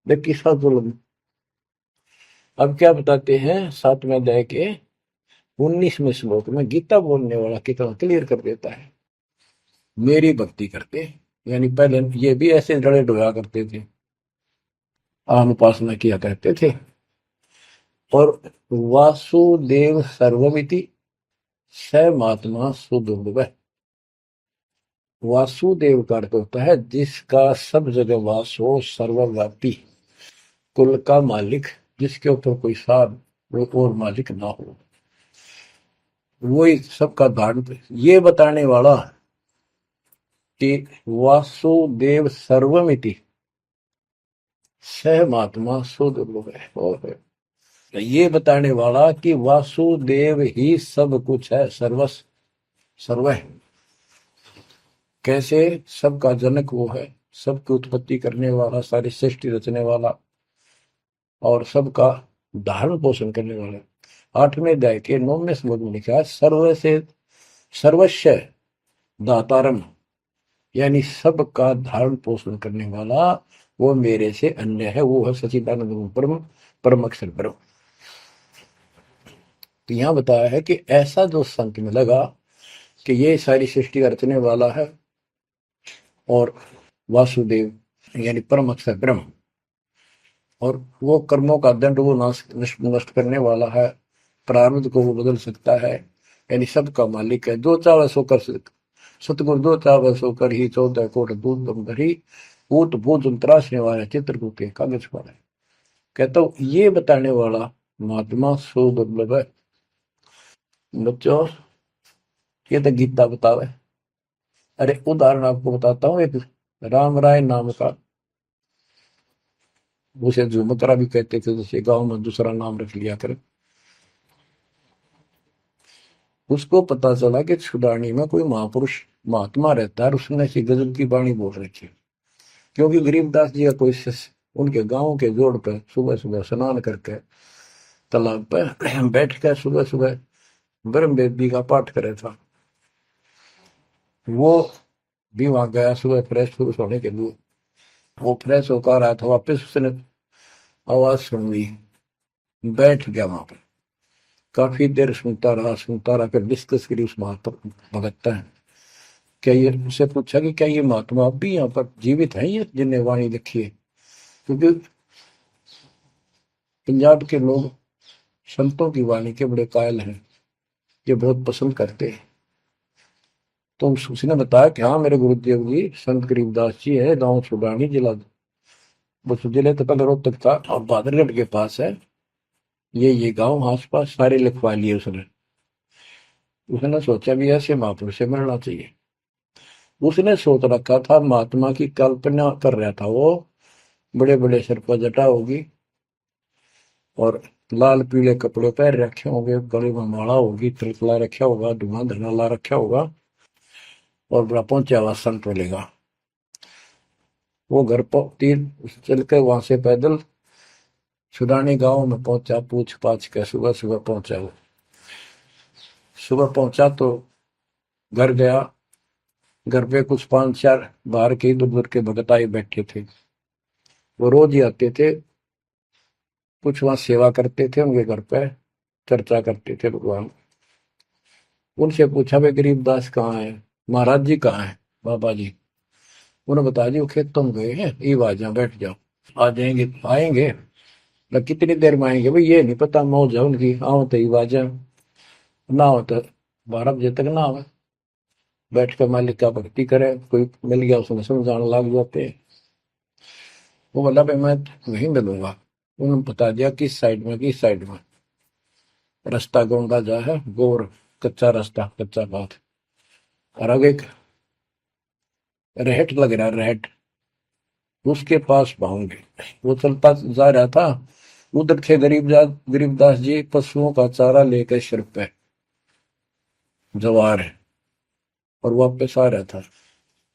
S1: देख किसा जुल्म। अब क्या बताते हैं 7वें अध्याय के 19वें श्लोक में, गीता बोलने वाला कितना क्लियर कर देता है। मेरी भक्ति करते, यानी पहले ये भी ऐसे डरे डोया करते थे, आम उपासना किया करते थे। और वासुदेव सर्वमिति स महात्मा सुदुर्लभ। वासुदेव का अर्थ होता है जिसका सब जगह वास हो, सर्वव्यापी, कुल का मालिक, जिसके ऊपर कोई साथ और मालिक ना हो, वही सबका धारण। ये बताने वाला कि वासुदेव सर्वमिति सह महात्मा सुदुर्लभ है। और ये बताने वाला कि वासुदेव ही सब कुछ है, सर्वस्व सर्व है। कैसे? सबका जनक वो है, सबकी उत्पत्ति करने वाला, सारी सृष्टि रचने वाला, और सबका धारण पोषण करने वाला। 8वें अध्याय के 9वें श्लोक में लिखा है सर्व से सर्वस्व दातारम, यानी सबका धारण पोषण करने वाला वो मेरे से अन्य है, वो है सच्चिदानंद परम परम अक्षर ब्रह्म। तो यहां बताया है कि ऐसा जो संत में लगा कि ये सारी सृष्टि रचने वाला है, और वासुदेव यानी परम अक्षर ब्रह्म, और वो कर्मों का दंड वो नष्ट करने वाला है, प्रारब्ध को वो बदल सकता है, यानी सबका मालिक है, जो चाहे सो कर सतगुरु दो चावल सो कर ही 14 कोट दूध तुम धरी, ऊत भूत त्रासने वाला चित्रकूट के कागज पर है। कहता हूँ ये बताने वाला महात्मा सो दुर्लभ है। बच्चों ये तो गीता बतावे। अरे उदाहरण आपको बताता हूँ, एक राम राय नाम का, उसे झुमकरा भी कहते थे, जैसे गांव में दूसरा नाम रख लिया कर। उसको पता चला कि छुड़ानी में कोई महापुरुष महात्मा रहता है, उसने ऐसी गजब की वाणी बोल रखी। क्योंकि गरीबदास जी का कोई शिष्य उनके गांव के जोड़ पे सुबह सुबह स्नान करके तालाब पे बैठ कर सुबह सुबह ब्रह्म वेदी का पाठ करे था। वो भी वहां गया सुबह फ्रेश होने के लिए। वो फ्रेश होकर आया था, वापस उसने आवाज सुन ली, बैठ गया वहां पर, काफी देर सुनता रहा, फिर डिस्कस करी उस महात्मा भगत है। क्या ये उससे पूछा कि क्या ये महात्मा अब भी यहाँ पर जीवित है, ये जिन्हें वाणी लिखी है? क्योंकि पंजाब के लोग संतों की वाणी के बड़े कायल हैं, ये बहुत पसंद करते हैं। तो उसने बताया कि हाँ मेरे गुरुदेव जी संत गरीबदास जी है, गांव छुड़ानी, जिला वो जिले तो पहले रोहतक था और बादरगढ़ के पास है। ये गांव आस पास सारे लिखवा लिए उसने। उसने सोचा भी ऐसे महापुरुष से मिलना चाहिए। उसने सोच रखा था, महात्मा की कल्पना कर रहा था वो, बड़े बड़े सिर पर जटा होगी और लाल पीले कपड़े पहन रखे होंगे, गले में माला होगी, तिलकला रखा होगा, धुआं धना ला रखा होगा और बड़ा पहुंचा हुआ संत मिलेगा। वो घर पर तीन चल के वहां से पैदल छुड़ानी गांव में पहुंचा, पूछ पाछ के सुबह सुबह पहुंचा। वो सुबह पहुंचा तो घर गया। घर पे कुछ 5-4 बाहर के इधर उधर के भगत आए बैठे थे। वो रोज ही आते थे, कुछ वहां सेवा करते थे, उनके घर पे चर्चा करते थे भगवान। उनसे पूछा भाई गरीबदास कहाँ है, महाराज जी कहाँ है, बाबा जी? उन्होंने बताया जी वो खेतों में गए हैं, ये आ जाओ बैठ जाओ। आ जाएंगे, आएंगे ना, कितनी देर में आएंगे भाई ये नहीं पता, मौज है उनकी, आओ तो ही आ जाए, ना हो तो 12 बजे तक ना आवे। बैठ कर मालिक का भक्ति करे, कोई मिल गया उसमें समझाने लग जाते हैं। वो बोला भाई मैं वहीं मिलूंगा। उन्होंने बता दिया किस साइड में, किस साइड में। रास्ता गोंडा जा है, गोर कच्चा रास्ता, कच्चा बात, और आगे एक रहट लग रहा है, रहट, उसके पास पहुंचे। वो चलता जा रहा था, उधर थे गरीबदास जी पशुओं का चारा लेकर सिर पे जवार है, और वापस आ रहा था।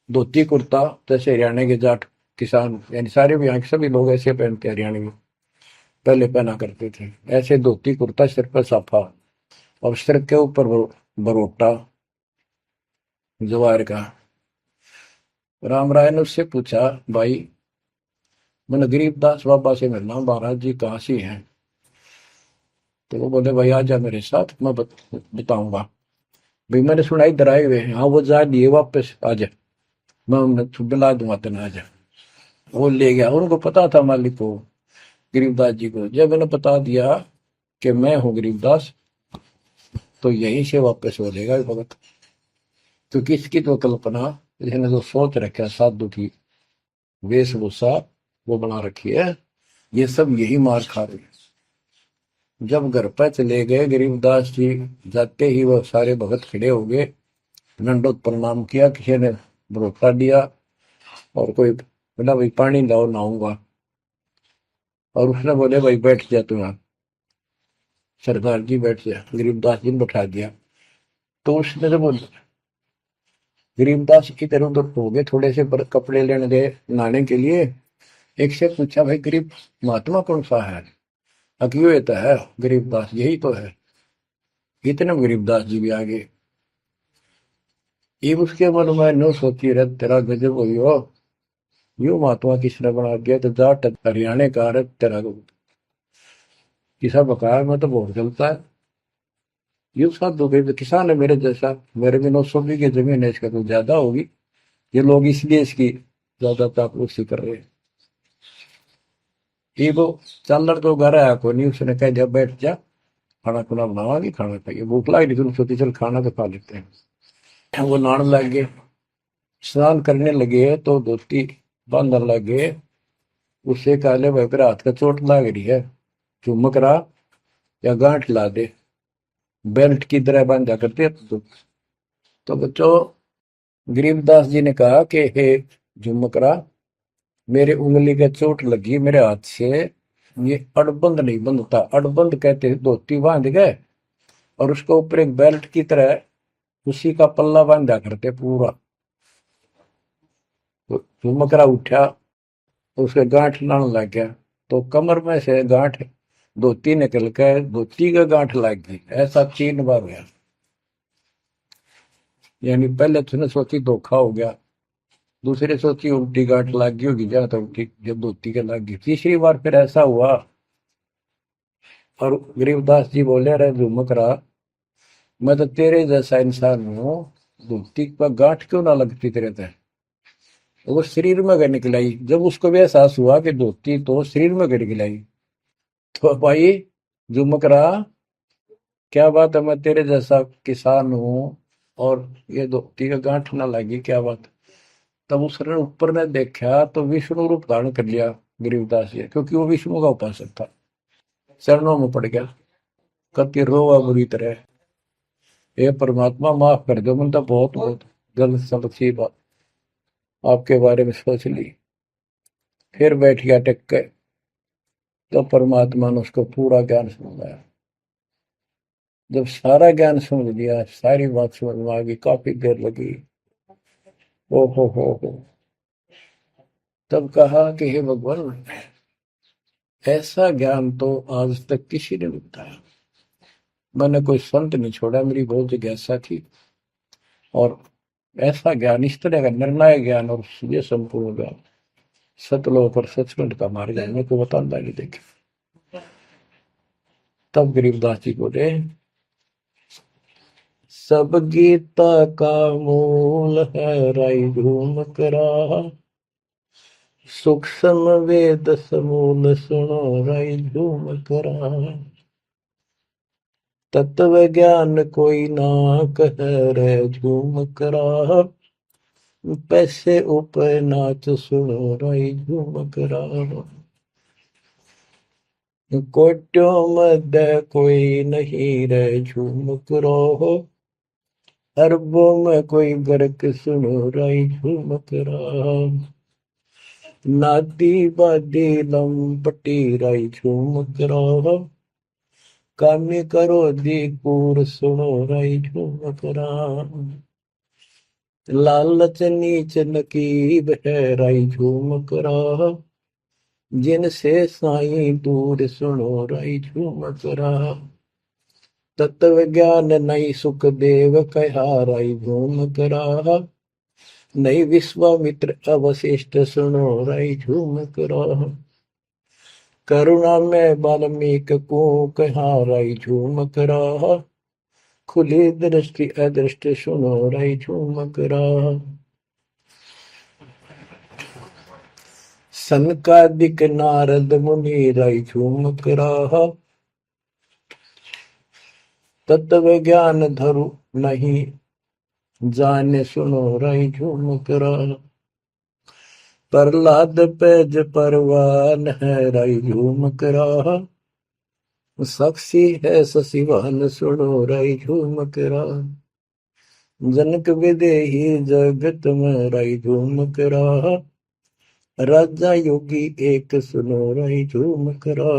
S1: धोती कुर्ता, जैसे हरियाणा के जाट किसान, यानी सारे भी यहाँ के सभी लोग ऐसे पहनते हैं, हरियाणा में पहले पहना करते थे ऐसे, धोती कुर्ता, सिर पर साफा और सिर के ऊपर बरोटा जवार का। राम राय ने उससे पूछा, भाई मैंने गरीबदास बाबा से मिलना, महाराज जी कहाँ से हैं? तो वो बोले भाई आ जा मेरे साथ, मैं बताऊंगा। भाई मैंने सुना इधर आए हुए हैं, हाँ वो जा दिए वापस, आ जा, मैं उन्हें दिला दूंगा तेना, आ जा। वो ले गया। उनको पता था मालिक को, गरीबदास जी को। जब मैंने बता दिया कि मैं हूँ गरीबदास, तो यहीं से वापस हो जाएगा भगत। क्योंकि इसकी तो कल्पना, इसने जो सोच रखा है साधु की वेशभूषा वो बना रखी है, ये सब यही मार खा रहे हैं। जब घर पर चले गए गरीबदास जी, जाते ही वो सारे भगत खड़े हो गए, दंडोत प्रणाम किया, किसी ने भरोसा दिया और कोई बोला भाई पानी लाओ नहाऊंगा, और उसने बोले भाई बैठ जा तू यहाँ, सरदार जी बैठ जा। गरीबदास जी ने बैठा दिया। तो उसने जब गरीबदास इधर उधर हो गए, थोड़े से कपड़े लेने गए नहाने के लिए, एक से पूछा भाई गरीब महात्मा कौन सा है? अकियो ये तो है गरीबदास, यही तो है। इतने में गरीबदास जी भी आ गए। ये उसके मन में नो सोची रहे, तेरा गजब हुई हो, यू महात्मा किसने बना दिया? तो जाट हरियाणा का रहे तेरा किसा बकाया में तो बहुत चलता है। यू साधु भाई किसान है मेरे जैसा, मेरे भी 900 बीघे जमीन है, इसका तो ज्यादा होगी, ये लोग इसलिए इसकी ज्यादा चापलूसी कर रहे हैं। ये वो चालर तो घर आया को नहीं, उसने कह दिया बैठ जा, खाना खुना बनावागी, खाना खाइए, भूख लगी थी, सोची चल खाना तो खा लेते हैं। वो नहाने लग गए, स्नान करने लगे तो धोती बांधने लगे। उससे कहले भाई फिर हाथ का चोट लग रही है, चुमक रहा या गांठ ला दे, बेल्ट की तरह बांधा करते। तो बच्चों, गरीबदास जी ने कहा कि हे झुमकरा, मेरे उंगली के चोट लगी मेरे हाथ से, ये अड़बंद नहीं बंधता। अड़बंद कहते धोती बांध गए और उसके ऊपर एक बेल्ट की तरह उसी का पल्ला बांधा करते पूरा। तो झुमकरा उठा, उसके गांठ लाने लग गया, तो कमर में से गांठ धोती निकल के धोती का गांठ लग गई। ऐसा 3 बार गया। यानी पहले तूने सोची धोखा हो गया, दूसरे सोची उल्टी गांठ लग गई होगी, जहां तक उल्टी जब धोती के लग गई, तीसरी बार फिर ऐसा हुआ। और गरीबदास जी बोले, अरे झुमकरा, मैं तो तेरे जैसा इंसान हूँ, धोती पर गांठ क्यों ना लगती तेरे तय। वो शरीर में गए निकलाई। जब उसको भी एहसास हुआ कि धोती तो शरीर में गए निकलाई, तो भाई झुमकरा, क्या बात है, मैं तेरे जैसा किसान हूँ और ये धोती का गांठ ना लगी, क्या बात। तब उसने ऊपर ने देखा तो विष्णु रूप धारण कर लिया गरीबदास जी, क्योंकि वो विष्णु का उपासक था। चरणों में पड़ गया, कति रोवा बुरी तरह, हे परमात्मा माफ कर दो, मैंने तो बहुत बहुत गलत समझी बात आपके बारे में सोच ली। फिर बैठ गया टेक के, तो परमात्मा ने उसको पूरा ज्ञान समझाया। जब सारा ज्ञान समझ लिया, सारी बात समझ में आ गई, काफी देर लगी। ओ हो, तब कहा कि हे भगवान, ऐसा ज्ञान तो आज तक किसी ने नहीं बताया। मैंने कोई संत नहीं छोड़ा, मेरी बहुत जिज्ञासा थी, और ऐसा ज्ञान, इस तरह का निर्णायक ज्ञान और ये संपूर्ण ज्ञान, सतलोक और सचखंड का मार्ग मेरे को बताना नहीं देखे। तब गरीबदास जी बोले, सब गीता का मूल है राई झूम करा, सूक्ष्म वेद समूल सुनो राई झूम करा, तत्व ज्ञान कोई ना कह रे झूम करा, पैसे ऊपर नाच सुनो राई झूम करा, कोट्यों मध्य कोई नहीं रे झूम करो, अरबों में कोई गर्क सुनो राई झूम करा, नादी बादी लंपटी राई झूम करा, कामी करो दी कूर सुनो राई झूम करा, लालच नीच नकीब है राई झूम करा, जिनसे साईं दूर सुनो राई झूम करा, तत्व ज्ञान नहीं सुख देव कहा राई झूम करा, नहीं विश्वामित्र अवशिष्ट सुनो राई झूम करा, करुणा में वाल्मीकि को कहा राई झूम करा, खुली दृष्टि अदृष्ट सुनो राई झूम करा, सनकादिक नारद मुनि राई झूम करा, तत्व ज्ञान धरु नहीं जाने सुनो राई झूम करा, प्रहलाद पैज परवान है राई झूम करा, साक्षी है शशिवान सुनो राई झूम करा, जनक विदेही जगत में राई झूम करा, राजा योगी एक सुनो राई झूम करा,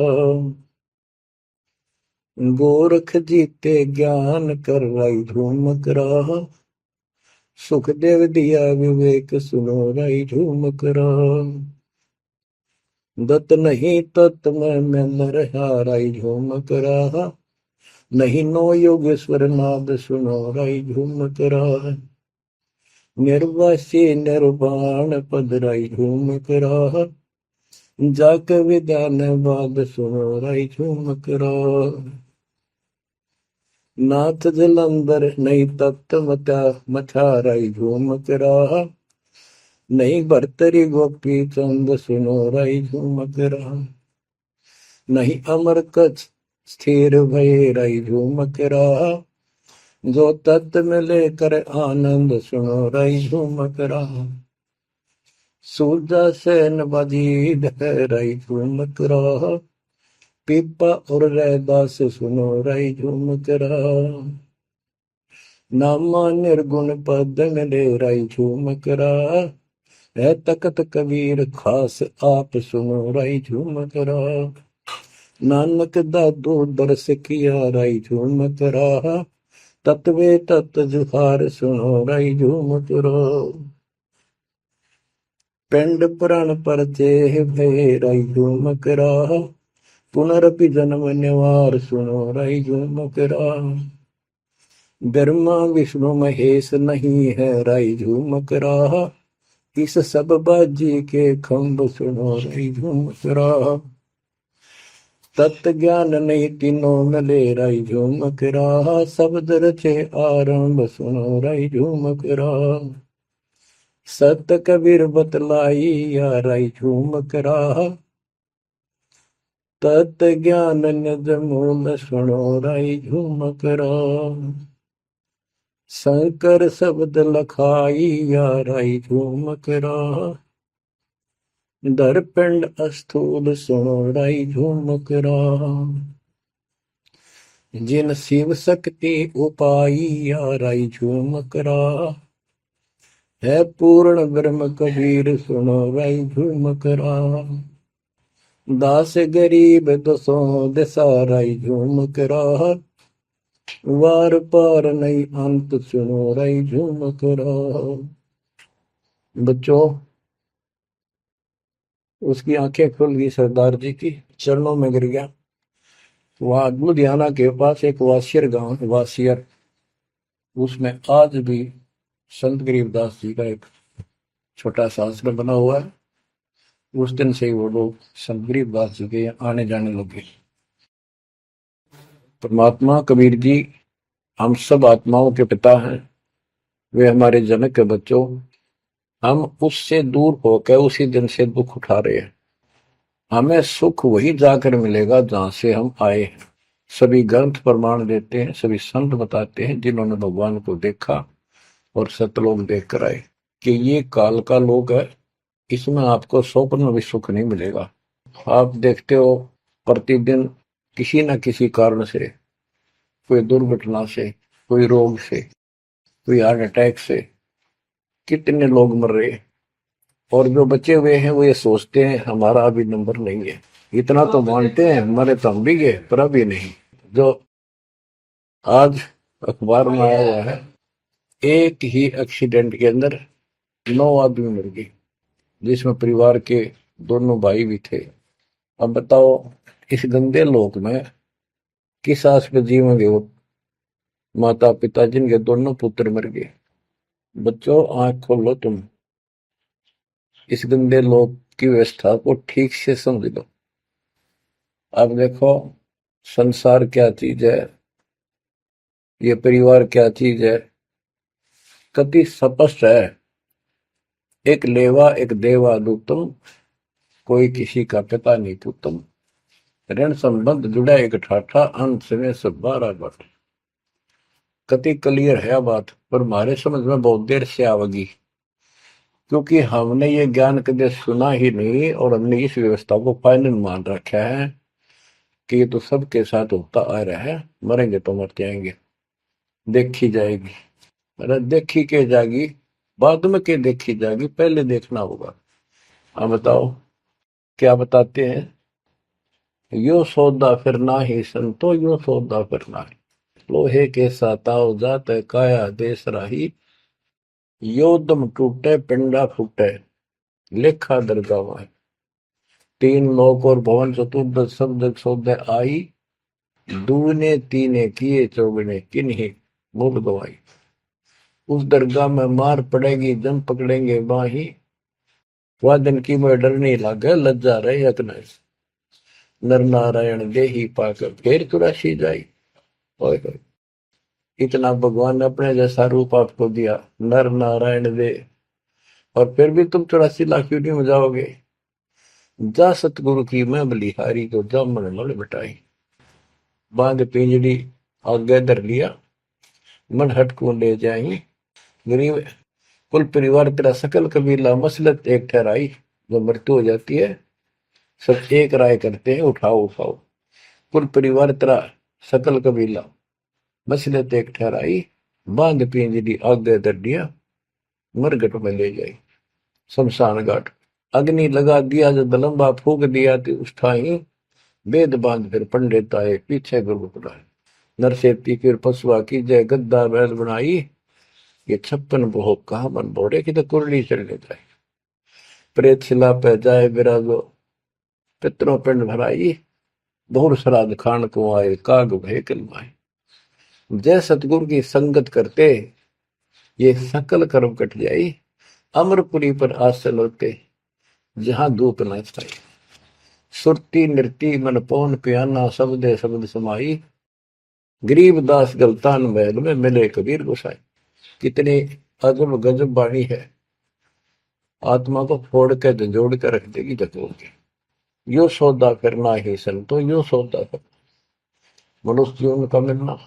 S1: गोरख जीते ज्ञान कर राई झूम करा, सुखदेव दिया विवेक सुनो राई झूम करा, दत्त नहीं तत् में रहा राई झूम करा, नहीं नो योगेश्वर नाद सुनो राई झूम करा, निर्वासी निर्वाण पद राई झूम करा, जाक विधान बाद सुनो राई झूम करा, नाथ जलंधर नहीं तत्त मथा मथा राई झूम करा, नहीं भरतरी गोपी चंद सुनो राई झूम करा, नहीं अमर कच्छ स्थिर भय राई झूम करा, जो तत् में लेकर आनंद सुनो रही झूमक रहा। सूरजा सैन बजीद है रही झूमक रहा। पीपा और रैदास सुनो रही झूमक रहा। नामा निर्गुण पद में ले रही झूमक रहा। है तकत कबीर खास आप सुनो रही झूमक रहा। नानक दादू दरस किया रही झूमक रहा। तत्वे तत् जुहार सुनो रही झूमक रहा। पिंड पुराण पर देह भय रही झूमक रहा। पुनरपि जन्म निवार सुनो रही झूमक रहा। ब्रह्मा विष्णु महेश नहीं है रही झूमक रहा। इस सब बाजी के खंभ सुनो रही झूमक रहा। तत्व ज्ञान नहीं तीनों में ले रही झूमक रहा। शब्द रचे आरंभ सुनो रही झूमक रहा। सत कबीर बतलाई या रही झूमक रहा। तत् ज्ञान निज मूल सुनो रही झूमक रहा। शंकर शब्द लखाई या रही झूमक रहा। दरपिंड अस्थूल सुनो रही झूमक रहा। जिन शिव शक्ति उपाई या रही झूमक रहा। है पूर्ण ब्रह्म कबीर सुनो रही झूमक रहा। दास गरीब दसों दिशा रही झूमक रहा। वार पार नहीं अंत सुनो रही झूमक रहा। बच्चों, उसकी आंखें खुल गई, सरदार जी की चरणों में गिर गया। वहां लुधियाना के पास एक वासियर गांव है, वासियर, उसमें आज भी संत गरीबदास जी का एक छोटा सा आश्रम बना हुआ है। उस दिन से ही वो लोग संत गरीबदास जी के आने जाने लगे। परमात्मा कबीर जी हम सब आत्माओं के पिता हैं, वे हमारे जनक के बच्चों। हम उससे दूर होकर उसी दिन से दुख उठा रहे हैं। हमें सुख वही जाकर मिलेगा जहां से हम आए हैं। सभी ग्रंथ प्रमाण देते हैं, सभी संत बताते हैं जिन्होंने भगवान को देखा और सतलोक देख कर आए कि ये काल का लोक है, इसमें आपको स्वप्न में भी सुख नहीं मिलेगा। आप देखते हो प्रतिदिन किसी न किसी कारण से, कोई दुर्घटना से, कोई रोग से, कोई हार्ट अटैक से कितने लोग मर रहे हैं। और जो बचे हुए हैं वो ये सोचते हैं हमारा अभी नंबर नहीं है। इतना तो मानते हैं मरे तो हम भी गए, पर अभी नहीं। जो आज अखबार में आया हुआ है, एक ही एक्सीडेंट के अंदर 9 आदमी मर गए, जिसमें परिवार के दोनों भाई भी थे। अब बताओ इस गंदे लोक में किस आस पे जीवेंगे वो माता पिता जिनके दोनों पुत्र मर गए। बच्चों, आंख खोलो, तुम इस गंदे लोक की व्यवस्था को ठीक से समझ लो। अब देखो संसार क्या चीज है, ये परिवार क्या चीज है, कति स्पष्ट है। एक लेवा एक देवा दूतम, कोई किसी का पिता नहीं पुतम। ऋण संबंध जुड़ा एक ठाठा, अंत में सब 12 बट। कति क्लियर है बात, पर हमारे समझ में बहुत देर से आवेगी, क्योंकि हमने ये ज्ञान कभी सुना ही नहीं और हमने इस व्यवस्था को फाइनल मान रखा है कि ये तो सबके साथ होता आ रहा है, मरेंगे तो मरते आएंगे, देखी जाएगी। अरे देखी के जाएगी, बाद में के देखी जाएगी, पहले देखना होगा। हाँ बताओ क्या बताते हैं। यो सौदा फिर ना ही संतो, यो सौदा फिर ना ही। लोहे के साताव जात काया देश राही। यो दम टूटे पिंडा फूटे, लेखा दरगावा। 3 लोक और भवन चतुर्दश शब्द सौदे आई। दूने तीने किए चौगने किन्हीं मूल गवाई। उस दरगाह में मार पड़ेगी जम पकड़ेंगे बाही। वादन की में डर नहीं लागे लज्जा रहे अकने। नर नारायण देही पाकर फिर 84 जाई। ओए होए, इतना भगवान ने अपने जैसा रूप आपको दिया, नर नारायण दे, और फिर भी तुम 84 लाख क्यों नहीं हो जाओगे। जा सतगुरु की मैं बलिहारी, जो जामन मल बिटाई। बांध पिंजड़ी आगे धर लिया, मन हट को ले जाई। गरीब कुल परिवार तेरा सकल कबीला मसलत एक ठहराई। जब मृत्यु हो जाती है सब एक राय करते हैं, उठाओ उठाओ। कुल परिवार तेरा सकल कबीला मसलत एक ठहराई। बांध पिंजरी आगे दर दिया, मरघट में ले जाई शमशान घाट। अग्नि लगा दिया जब लंबा फूक दिया तो उस ठाई। वेद बांध फिर पंडित आए पीछे गुरु बुलाए। नरसेती फिर पशुआ की जय गद्दा बैल बनाई। ये 56 भोग कहा मन बोरे की तो कुरली चलने जाए। प्रेत शिला पे जाए विराजो, पितरों पिंड भराई। बहुर श्राद्ध खान को आए, काग भय कलमाए। जय सतगुरु की संगत करते ये सकल कर्म कट जाई। अमरपुरी पर आसन होते जहां धूप न छाई। सुरती नृती मन पौन पियाना, शब्दे शब्द समाई। गरीब दास गलतान महल में मिले कबीर गोसाई। कितनी अजब गजब वाणी है, आत्मा को फोड़ के झंझोड़ के रख देगी जतोड़ के। यो सौदा करना ही संतो, यो सौदा करना मनुष्य जीवन का मिलना।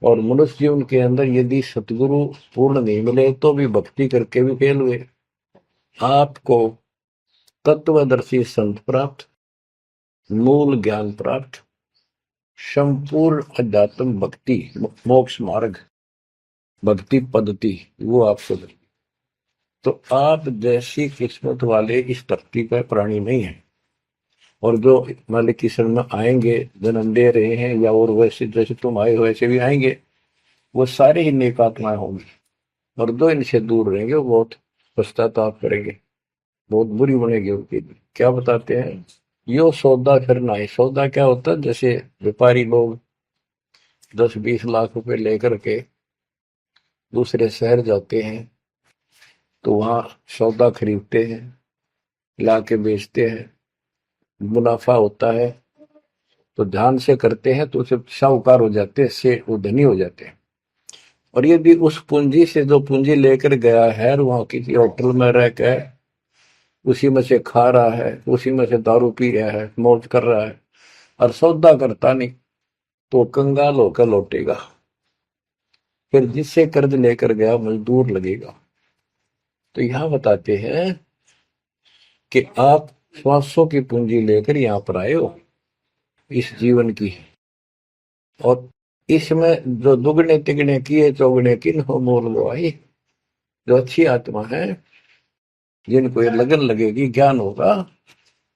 S1: और मनुष्य जीवन के अंदर यदि सतगुरु पूर्ण नहीं मिले तो भी भक्ति करके भी फेल हुए। आपको तत्वदर्शी संत प्राप्त, मूल ज्ञान प्राप्त, संपूर्ण अध्यात्म भक्ति मोक्ष मार्ग भक्ति पद्धति वो आपको मिले। तो आप जैसी किस्मत वाले इस धरती पर प्राणी नहीं है। और जो मालिक की शरण में आएंगे, जन्म दे रहे हैं या और वैसे जैसे तुम आए हो वैसे भी आएंगे, वो सारे ही नेक आत्माएं होंगी। और जो इनसे दूर रहेंगे वो बहुत पश्चाताप करेंगे, बहुत बुरी बनेगी उनकी। क्या बताते हैं, यो सौदा करना है। सौदा क्या होता है, जैसे व्यापारी लोग 10-20 लाख रुपए लेकर के दूसरे शहर जाते हैं तो वहां सौदा खरीदते हैं, ला के बेचते हैं, मुनाफा होता है तो ध्यान से करते हैं तो उसे साहूकार हो जाते हैं, से वो धनी हो जाते हैं। और यदि उस पूंजी से जो पूंजी लेकर गया है वहां किसी होटल में रह के उसी में से खा रहा है, उसी में से दारू पी रहा है, मौज कर रहा है और सौदा करता नहीं, तो कंगाल होकर लौटेगा। फिर जिससे कर्ज लेकर गया मजदूर लगेगा। तो यहां बताते हैं कि आप श्वासों की पूंजी लेकर यहां पर आए हो इस जीवन की, और इसमें जो दुगने तिगने किए चौगने किन हो मोल वो आई। जो अच्छी आत्मा है जिनको ये लगन लगेगी, ज्ञान होगा,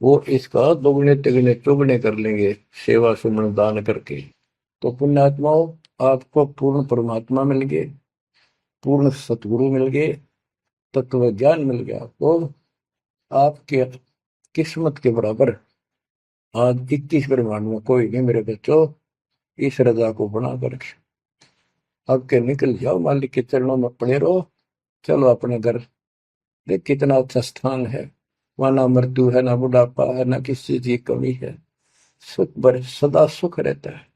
S1: वो इसका दोगुने तिगने चौगने कर लेंगे सेवा सुमन दान करके। तो पुण्यात्माओं, आपको पूर्ण परमात्मा मिल गए, पूर्ण सतगुरु मिल गए, तत्व ज्ञान मिल गया। तो आपके किस्मत के बराबर आज 21 ब्रह्मांड में कोई नहीं मेरे बच्चों। इस रजा को बना कर अब के निकल जाओ, मालिक के चरणों में पड़े रहो। चलो अपने घर, देख कितना अच्छा स्थान है। वहां ना मृत्यु है, ना बुढ़ापा है, ना किसी चीज की कमी है। सुख भरे सदा सुख रहता है।